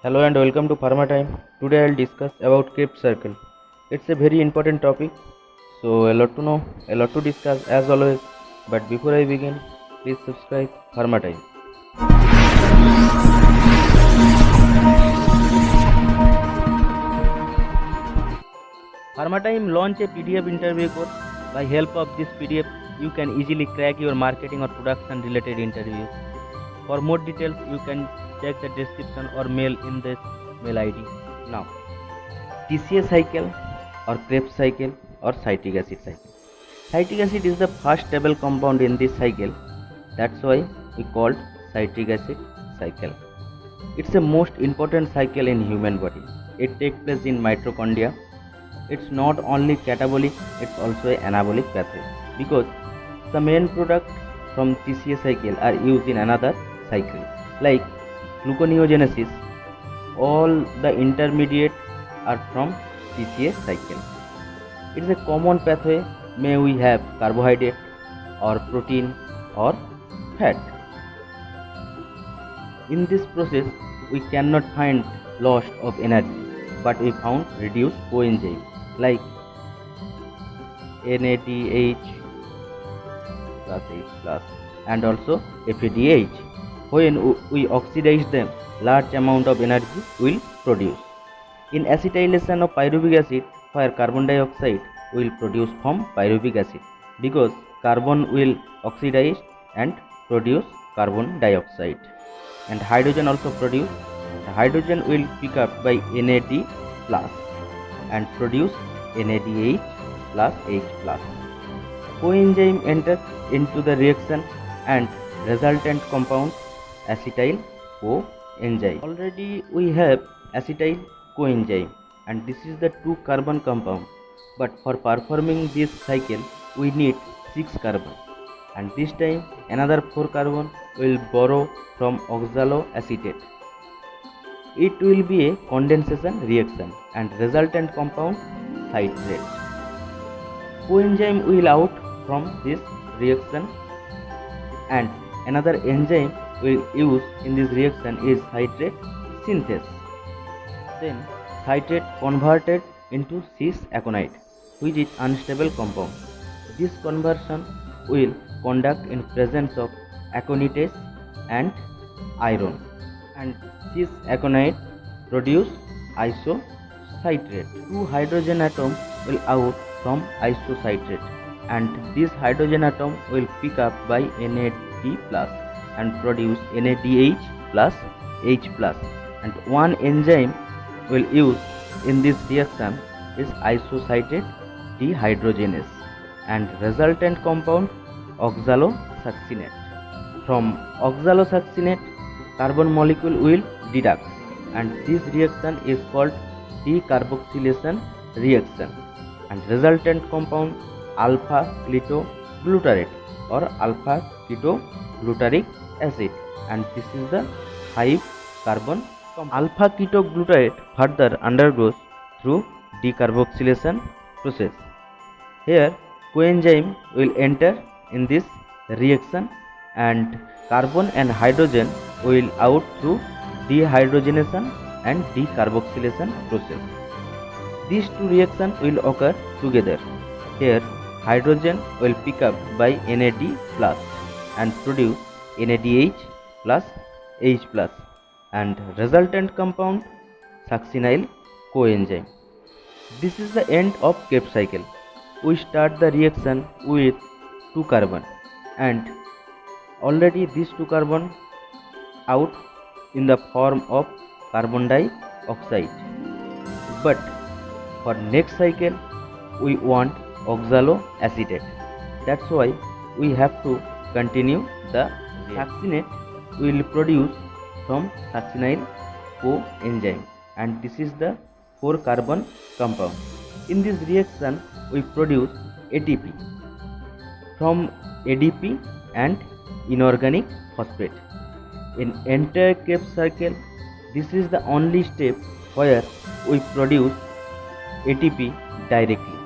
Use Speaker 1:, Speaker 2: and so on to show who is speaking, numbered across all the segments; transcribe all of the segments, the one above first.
Speaker 1: Hello and welcome to Pharma Time. Today I'll discuss about Krebs cycle. It's a very important topic, so a lot to know, a lot to discuss as always. But before I begin, please subscribe Pharma Time. Pharma Time launch a PDF interview course. By help of this PDF, you can easily crack your marketing or production related interviews. For more details, you can check the description or mail in this mail ID. Now, TCA cycle or Krebs cycle or citric acid cycle. Citric acid is the first stable compound in this cycle. That's why we called citric acid cycle. It's the most important cycle in human body. It takes place in mitochondria. It's not only catabolic, it's also an anabolic pathway because the main product from TCA cycle are used in another cycle like gluconeogenesis. All the intermediate are from TCA cycle. It is a common pathway. May we have carbohydrate or protein or fat. In this process, we cannot find loss of energy, but we found reduced coenzyme like NADH plus H plus and also FADH. When we oxidize them, large amount of energy will produce. In acetylation of pyruvic acid, where carbon dioxide will produce from pyruvic acid because carbon will oxidize and produce carbon dioxide, and hydrogen also produce. The hydrogen will pick up by NAD plus and produce NADH plus H plus. Coenzyme enters into the reaction and resultant compound acetyl coenzyme. Already we have acetyl coenzyme and this is the 2 carbon compound, but for performing this cycle we need 6 carbon, and this time another 4 carbon will borrow from oxaloacetate. It will be a condensation reaction and resultant compound citrate. Coenzyme will out from this reaction and another enzyme we use in this reaction is citrate synthase. Then citrate converted into cis-aconite, which is unstable compound. This conversion will conduct in presence of aconitase and iron, and cis-aconite produce isocitrate. 2 hydrogen atom will out from isocitrate, and this hydrogen atom will pick up by NAD plus and produce NADH plus H plus, and one enzyme will use in this reaction is isocitrate dehydrogenase and resultant compound oxalosuccinate. From oxalosuccinate, carbon molecule will deduct, and this reaction is called decarboxylation reaction, and resultant compound alpha ketoglutarate or alpha ketogluteric acid, and this is the 5 carbon compound. Alpha ketoglutarate further undergoes through decarboxylation process. Here coenzyme will enter in this reaction and carbon and hydrogen will out through dehydrogenation and decarboxylation process. These 2 reactions will occur together. Here hydrogen will pick up by NAD plus and produce NADH plus H plus, and resultant compound succinyl coenzyme. This is the end of Krebs cycle. We start the reaction with 2 carbon, and already these 2 carbon out in the form of carbon dioxide, but for next cycle we want oxaloacetate. That's why we have to continue the succinate will produce from succinyl coenzyme, and this is the 4 carbon compound. In this reaction we produce ATP from ADP and inorganic phosphate. In entire Krebs cycle, this is the only step where we produce ATP directly,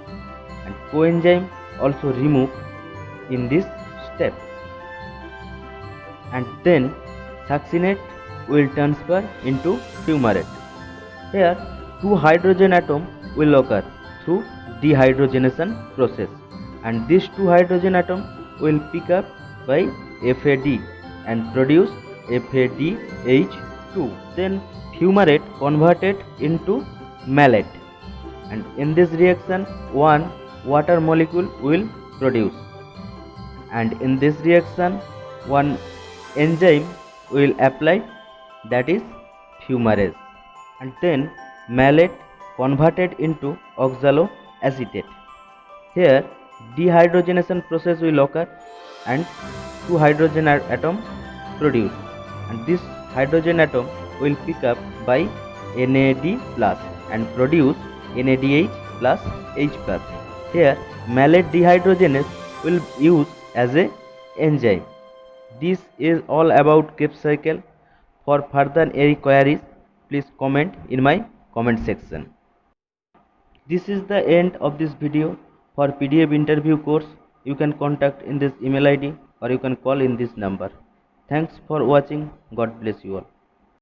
Speaker 1: and coenzyme also remove in this step, and then succinate will transfer into fumarate. Here, two hydrogen atoms will occur through dehydrogenation process, and these two hydrogen atoms will pick up by FAD and produce FADH2. Then fumarate converted into malate, and in this reaction one water molecule will produce, and in this reaction one enzyme will apply, that is fumarase, and then malate converted into oxaloacetate. Here dehydrogenation process will occur and two hydrogen atom produce, and this hydrogen atom will pick up by NAD plus and produce NADH plus H plus. Here malate dehydrogenase will use as a enzyme. This is all about Krebs cycle. For further any queries, please comment in my comment section. This is the end of this video. For PDF interview course, you can contact in this email ID or you can call in this number. Thanks for watching. God bless you all.